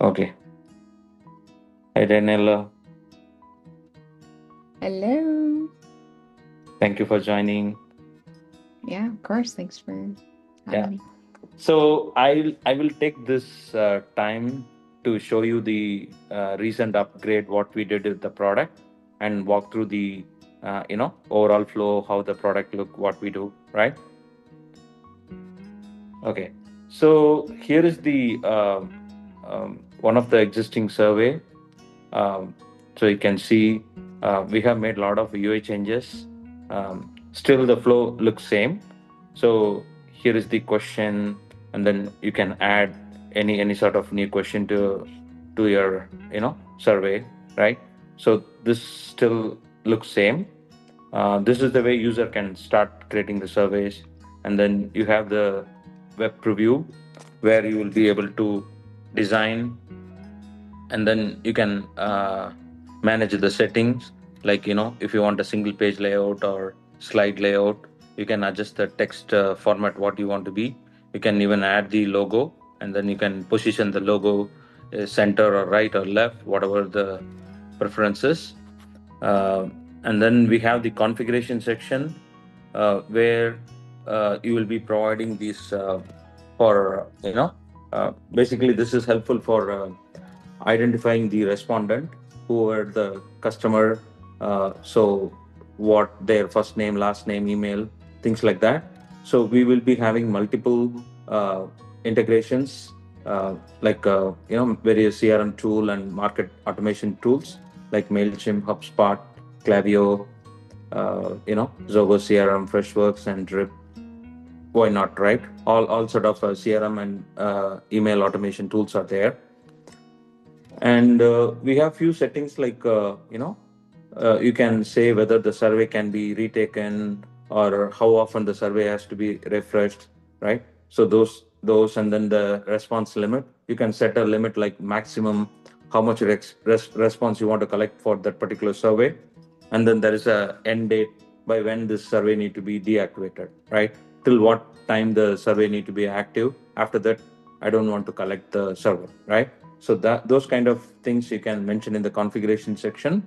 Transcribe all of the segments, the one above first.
Okay. Hi, Daniela. Hello. Thank you for joining. Yeah, of course. Thanks for Yeah. having me. So I will take this time to show you the recent upgrade, what we did with the product, and walk through the overall flow, how the product look, what we do, right? Okay. So here is the one of the existing survey. Um, so you can see we have made a lot of UI changes. Still, the flow looks same. So here is the question, and then you can add any sort of new question to your survey, right? So this still looks same. This is the way user can start creating the surveys, and then you have the web preview where you will be able to design, and then you can manage the settings, like if you want a single page layout or slide layout, you can adjust the text format what you want to be. You can even add the logo, and then you can position the logo center or right or left, whatever the preferences. uh, and then we have the configuration section, where you will be providing these for basically this is helpful for identifying the respondent, who are the customer, so what their first name, last name, email, things like that. So we will be having multiple integrations, like various CRM tool and market automation tools like Mailchimp, HubSpot, Klaviyo, Zogo CRM, Freshworks, and Drip. Why not, right? All sort of CRM and email automation tools are there. And we have few settings like you can say whether the survey can be retaken, or how often the survey has to be refreshed, right? So those and then the response limit, you can set a limit like maximum how much response you want to collect for that particular survey. And then there is a end date by when this survey need to be deactivated, right? Till what time the survey need to be active. After that, I don't want to collect the survey, right? So that those kind of things you can mention in the configuration section.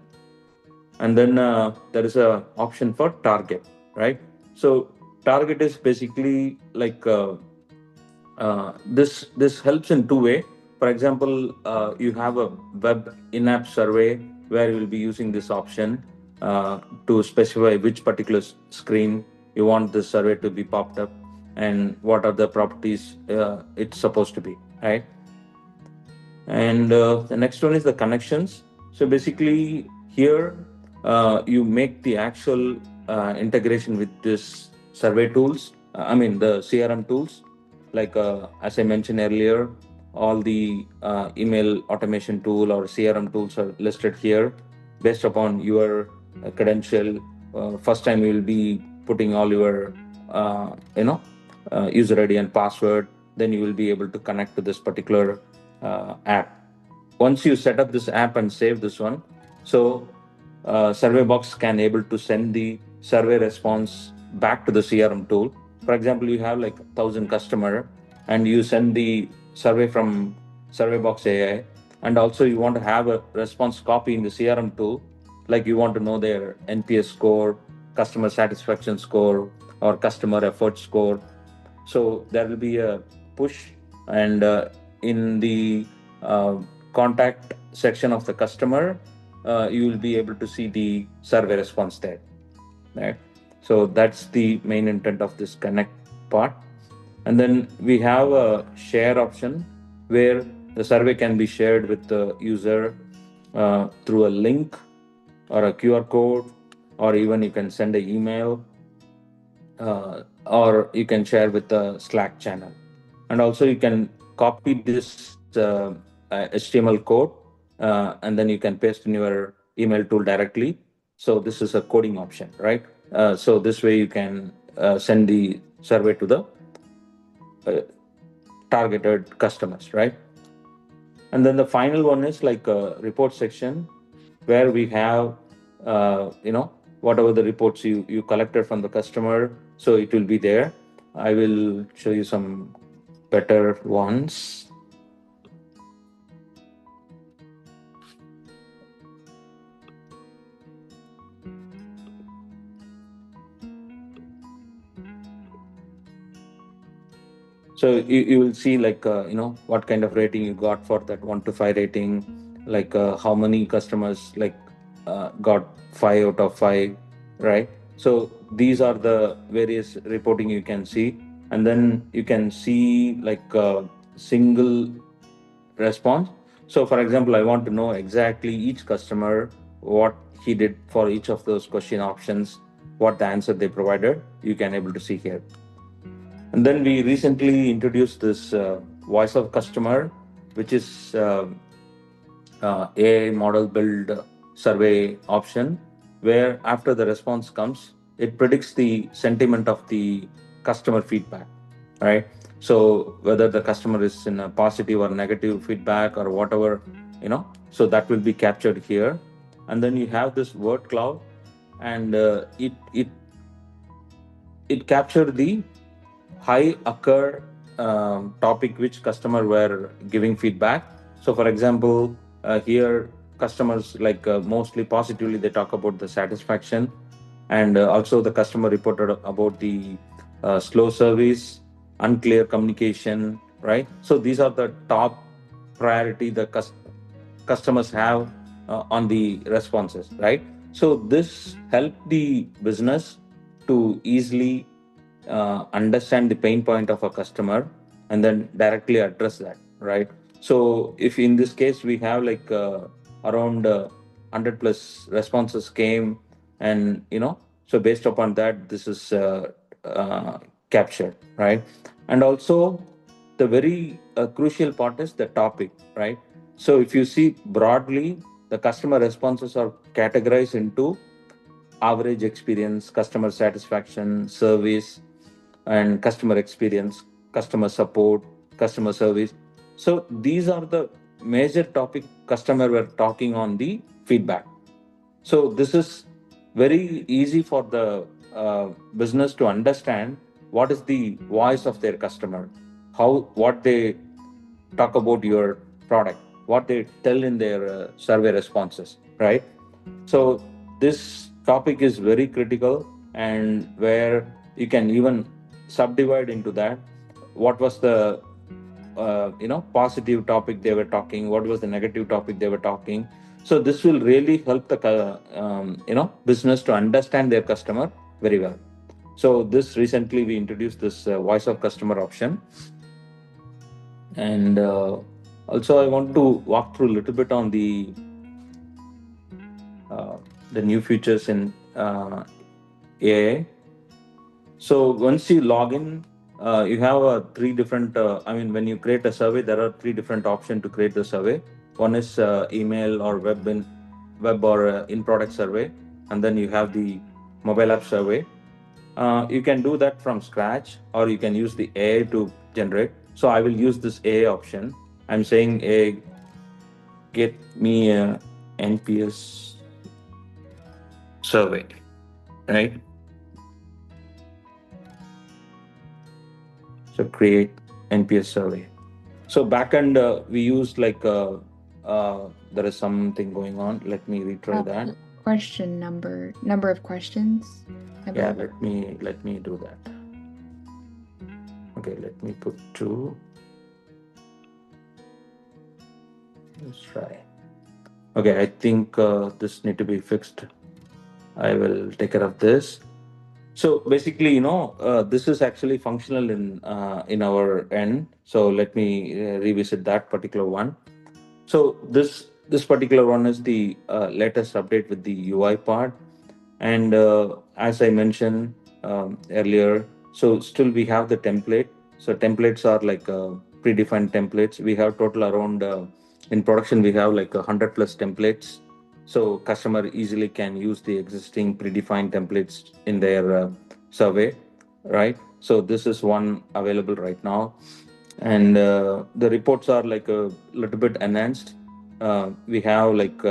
And then there is a option for target, right? So target is basically like this helps in two way. For example, you have a web in-app survey where you will be using this option to specify which particular screen you want the survey to be popped up, and what are the properties it's supposed to be, right? And the next one is the connections. So basically here you make the actual integration with this survey tools, I mean the CRM tools, like as I mentioned earlier, all the email automation tool or CRM tools are listed here based upon your credential. First time you will be putting all your user ID and password, then you will be able to connect to this particular app. Once you set up this app and save this one, so Surveybox can able to send the survey response back to the CRM tool. For example, you have like 1,000 customer, and you send the survey from Surveybox AI, and also you want to have a response copy in the CRM tool, like you want to know their NPS score, customer satisfaction score, or customer effort score. So there will be a push, and in the uh, contact section of the customer, you will be able to see the survey response there, right? So that's the main intent of this connect part. And then we have a share option where the survey can be shared with the user through a link or a QR code, or even you can send an email, or you can share with the Slack channel. And also you can copy this HTML code, and then you can paste in your email tool directly. So this is a coding option, right? So this way you can send the survey to the uh, targeted customers, right? And then the final one is like a report section where we have whatever the reports you collected from the customer, so it will be there. I will show you some better ones. So you will see like what kind of rating you got for that 1 to 5 rating, like how many customers like got 5 out of 5, right? So these are the various reporting you can see, and then you can see like single response. So for example, I want to know exactly each customer what he did for each of those question options, what the answer they provided. You can able to see here. And then we recently introduced this voice of customer, which is AI model build survey option, where after the response comes, it predicts the sentiment of the customer feedback, right? So whether the customer is in a positive or negative feedback or whatever, so that will be captured here. And then you have this word cloud, and it captured the high occur topic which customer were giving feedback. So for example, here customers like mostly positively they talk about the satisfaction, and also the customer reported about the slow service, unclear communication, right? So these are the top priority the customers have on the responses, right? So this helped the business to easily understand the pain point of a customer and then directly address that, right? So if in this case we have like around 100 plus responses came, and so based upon that this is uh, captured, right? And also the very crucial part is the topic, right? So if you see broadly, the customer responses are categorized into average experience, customer satisfaction, service, and customer experience, customer support, customer service. So these are the major topic customer were talking on the feedback. So this is very easy for the business to understand what is the voice of their customer, how what they talk about your product, what they tell in their survey responses, right? So this topic is very critical, and where you can even subdivide into that. What was the positive topic they were talking? What was the negative topic they were talking? So this will really help the business to understand their customer very well. So this recently we introduced this voice of customer option, and also I want to walk through a little bit on uh, the new features in AI. So once you log in, you have three different. I mean, when you create a survey, there are three different options to create the survey. One is email or web or in product survey, and then you have the mobile app survey. You can do that from scratch, or you can use the AI to generate. So I will use this AI option. I'm saying AI, get me a NPS survey, right? So create NPS survey. So backend we use like there is something going on. Let me retry that. Question number of questions, I Yeah, believe. let me do that. Okay, let me put two. Let's try. Okay, I think this need to be fixed. I will take care of this. So basically, this is actually functional in our end. So let me revisit that particular one. So this particular one is the latest update with the UI part, and as I mentioned earlier, so still we have the template. So templates are like predefined templates. We have total around in production we have like 100 plus templates. So customer easily can use the existing predefined templates in their survey, right? So this is one available right now, and the reports are like a little bit enhanced. We have like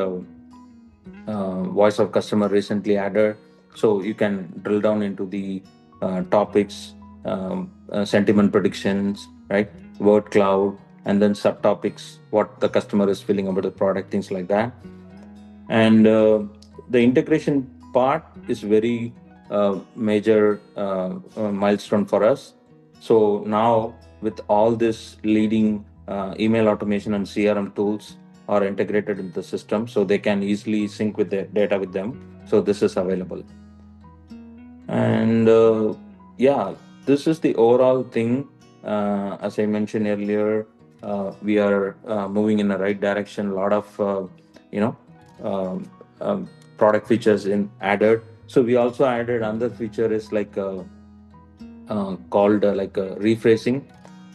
voice of customer recently added, so you can drill down into the topics, sentiment predictions, right? Word cloud, and then subtopics, what the customer is feeling about the product, things like that. And the integration part is very major milestone for us. So now, with all this leading email automation and CRM tools are integrated into the system, so they can easily sync with their data with them. So this is available. And yeah, this is the overall thing. As I mentioned earlier, we are moving in the right direction. A lot of you know um, product features in added. So we also added another feature is like called rephrasing.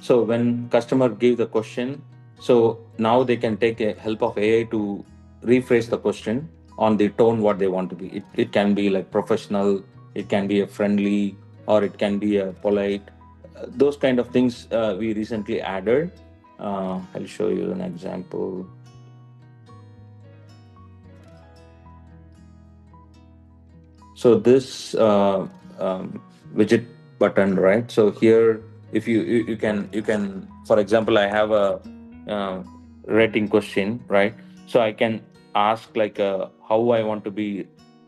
So when customer give the question, so now they can take a help of AI to rephrase the question on the tone what they want to be. It can be like professional, it can be a friendly, or it can be a polite. Those kind of things we recently added. I'll show you an example. So this widget button, right? So here, if you can, for example, I have a uh, rating question, right? So I can ask like how I want to be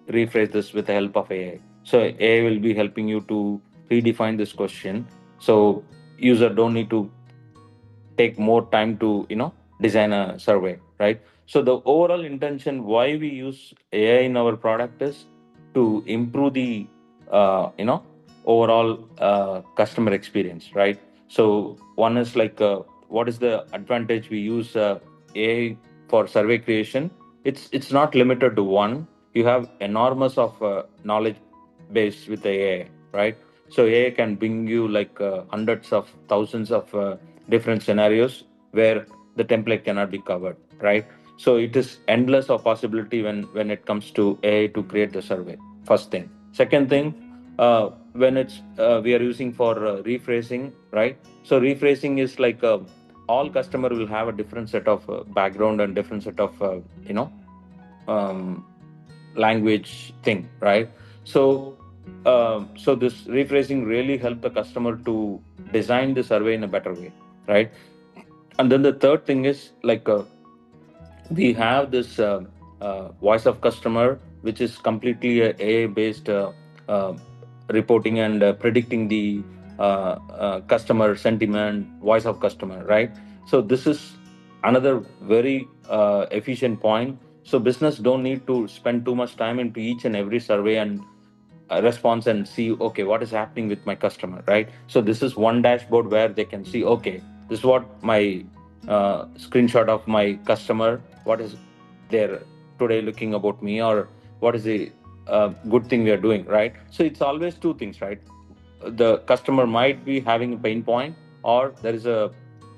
rephrase this with the help of AI. So AI will be helping you to redefine this question. So user don't need to take more time to design a survey, right? So the overall intention why we use AI in our product is to improve the overall customer experience, right? So one is like what is the advantage we use AI for survey creation. It's not limited to one. You have enormous of knowledge base with the AI, right? So AI can bring you like hundreds of thousands of different scenarios where the template cannot be covered, right? So it is endless of possibility when it comes to AI to create the survey. First thing. Second thing, when it's we are using for rephrasing, right? So rephrasing is like all customer will have a different set of background and different set of you know um, language thing, right? So so this rephrasing really help the customer to design the survey in a better way, right? And then the third thing is like we have this voice of customer, which is completely a AI based uh, reporting and predicting the customer sentiment, voice of customer, right? So this is another very efficient point. So business don't need to spend too much time into each and every survey and response and see, okay, what is happening with my customer, right? So this is one dashboard where they can see, okay, this is what my screenshot of my customer, what is they're today looking about me, or what is the good thing we are doing, right? So it's always two things, right? The customer might be having a pain point, or there is a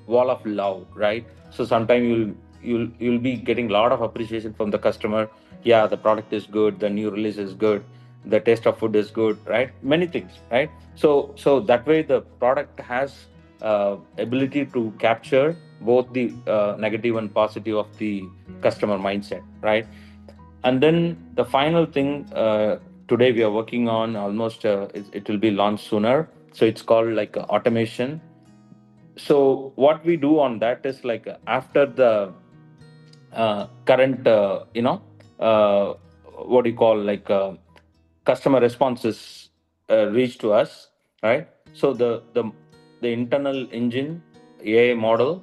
wall of love, right? So sometimes you'll be getting a lot of appreciation from the customer. Yeah, the product is good, the new release is good, the taste of food is good, right? Many things, right? So that way the product has ability to capture both the negative and positive of the customer mindset, right? And then the final thing today we are working on, almost it will be launched sooner. So it's called like automation. So what we do on that is like after the current what do you call like customer responses reach to us, right? So the internal engine AI model,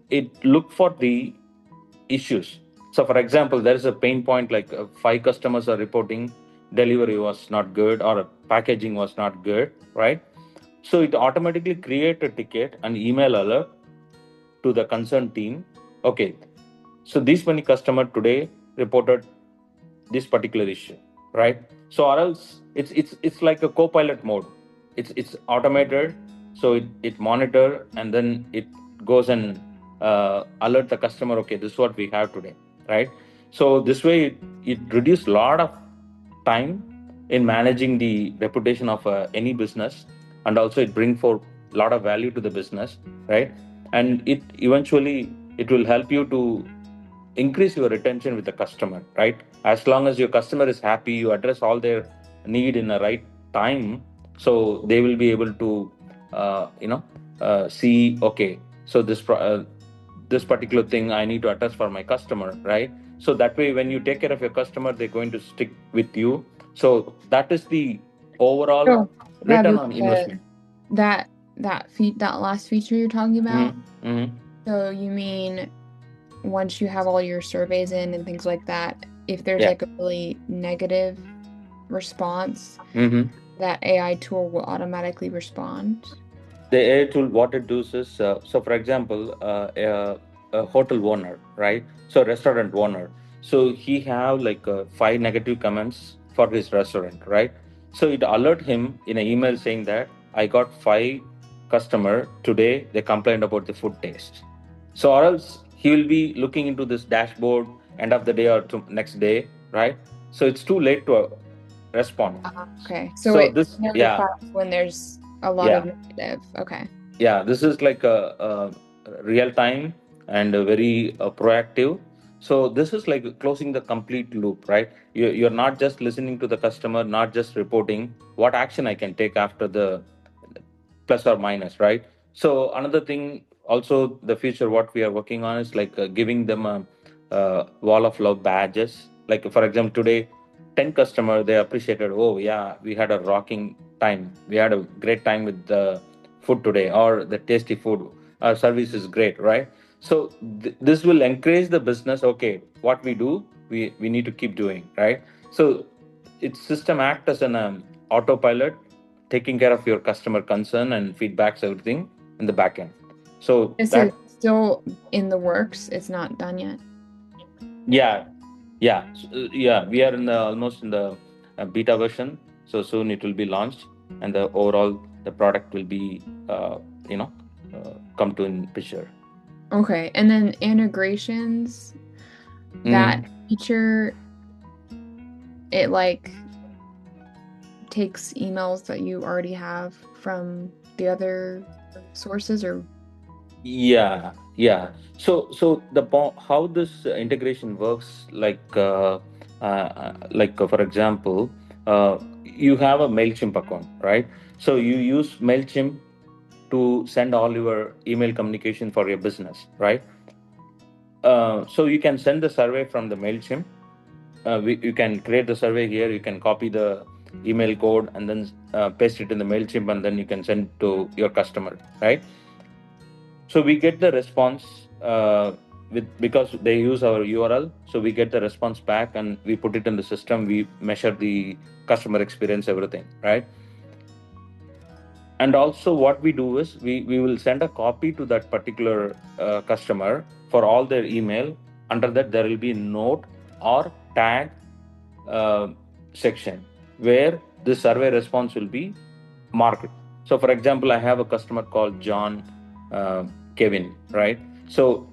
it look for the issues. So for example, there is a pain point like five customers are reporting delivery was not good or packaging was not good, right? So it automatically create a ticket and email alert to the concerned team. Okay, so this many customer today reported this particular issue, right? So or else it's like a co-pilot mode. It's automated, so it monitor and then it goes and alert the customer. Okay, this is what we have today, right? So this way it reduce a lot of time in managing the reputation of any business, and also it bring for a lot of value to the business, right? And it eventually it will help you to increase your retention with the customer, right? As long as your customer is happy, you address all their need in the right time, so they will be able to see, okay, so this particular thing I need to address for my customer, right? So that way when you take care of your customer, they're going to stick with you. So that is the overall So, return Babu, on investment. that that last feature you're talking about? Mm-hmm. Mm-hmm. So you mean once you have all your surveys in and things like that, if there's Yeah. like a really negative response, Mm-hmm. that AI tool will automatically respond? The AI tool, what it does is, so for example, a hotel owner, right? So restaurant owner. So he have like five negative comments for his restaurant, right? So it alert him in an email saying that I got five customer today. They complained about the food taste. So or else he will be looking into this dashboard end of the day or to next day, right? So it's too late to respond. Okay. So So it this, yeah, notifies when there's a lot of yeah. negative. Okay. Yeah, this is like a real time and a very proactive. So this is like closing the complete loop, right? You're not just listening to the customer, not just reporting what action I can take after the plus or minus, right? So another thing also, the future what we are working on is like giving them a wall of love badges. Like for example, today 10 customer they appreciated, oh yeah, we had a rocking time, we had a great time with the food today, or the tasty food, our service is great, right? So this will encourage the business. Okay, what we do, we need to keep doing, right? So its system act as an autopilot, taking care of your customer concern and feedbacks, everything in the back end. So This is that, still in the works. It's not done yet. yeah, yeah, yeah, we are in the almost in the beta version. So soon it will be launched, and the overall the product will be you know come to in picture. Okay. And then integrations, that Mm. feature, it like takes emails that you already have from the other sources or Yeah, yeah. So how this integration works, for example, you have a Mailchimp account, right? So you use Mailchimp to send all your email communication for your business, right? So you can send the survey from the Mailchimp. You can create the survey here. You can copy the email code and then paste it in the Mailchimp, and then you can send to your customer, right? So we get the response with because they use our URL. So we get the response back and we put it in the system. We measure the customer experience, everything, right? And also, what we do is we will send a copy to that particular customer for all their email. Under that, there will be note or tag uh, section where the survey response will be market. So, for example, I have a customer called John uh, Kevin, right? So,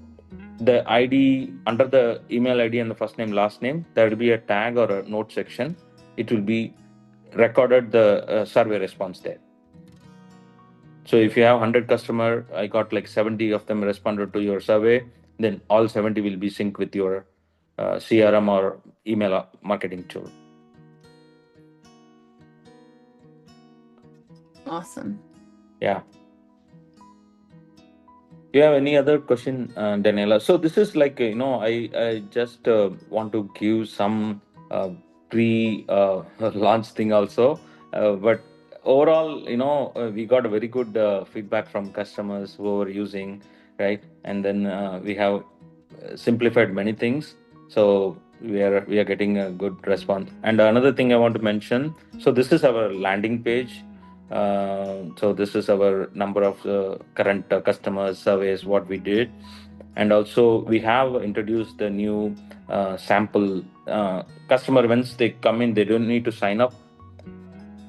the ID under the email ID and the first name, last name, there will be a tag or a note section. It will be recorded the survey response there. So, if you have 100 customer, I got like 70 of them responded to your survey, then all 70 will be synced with your CRM or email marketing tool. awesome. Yeah. You have any other question, Daniela? So this is like I just want to give some pre launch thing also, but overall, we got a very good feedback from customers who are using, right? And then we have simplified many things, so we are getting a good response. And another thing I want to mention, so this is our landing page. So this is our number of current customers surveys what we did, and also we have introduced the new sample customer. Once they come in, they don't need to sign up,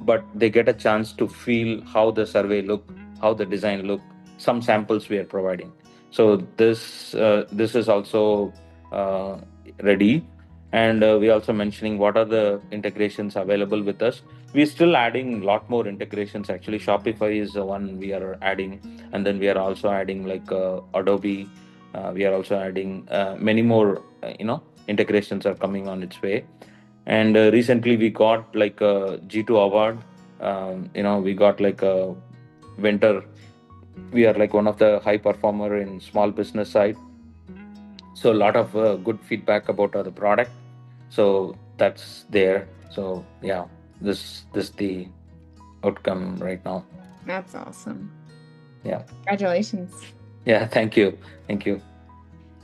but they get a chance to feel how the survey look, how the design look. Some samples we are providing. So this is also uh, ready, and we also mentioning what are the integrations available with us. We're still adding a lot more integrations. Actually, Shopify is the one we are adding, and then we are also adding like Adobe. We are also adding many more. Integrations are coming on its way, and recently we got like a G2 award. We got like a winter. We are like one of the high performer in small business side. So a lot of good feedback about the product. So that's there. So yeah, this the outcome right now. That's awesome. Yeah. Congratulations. Yeah. Thank you. Thank you.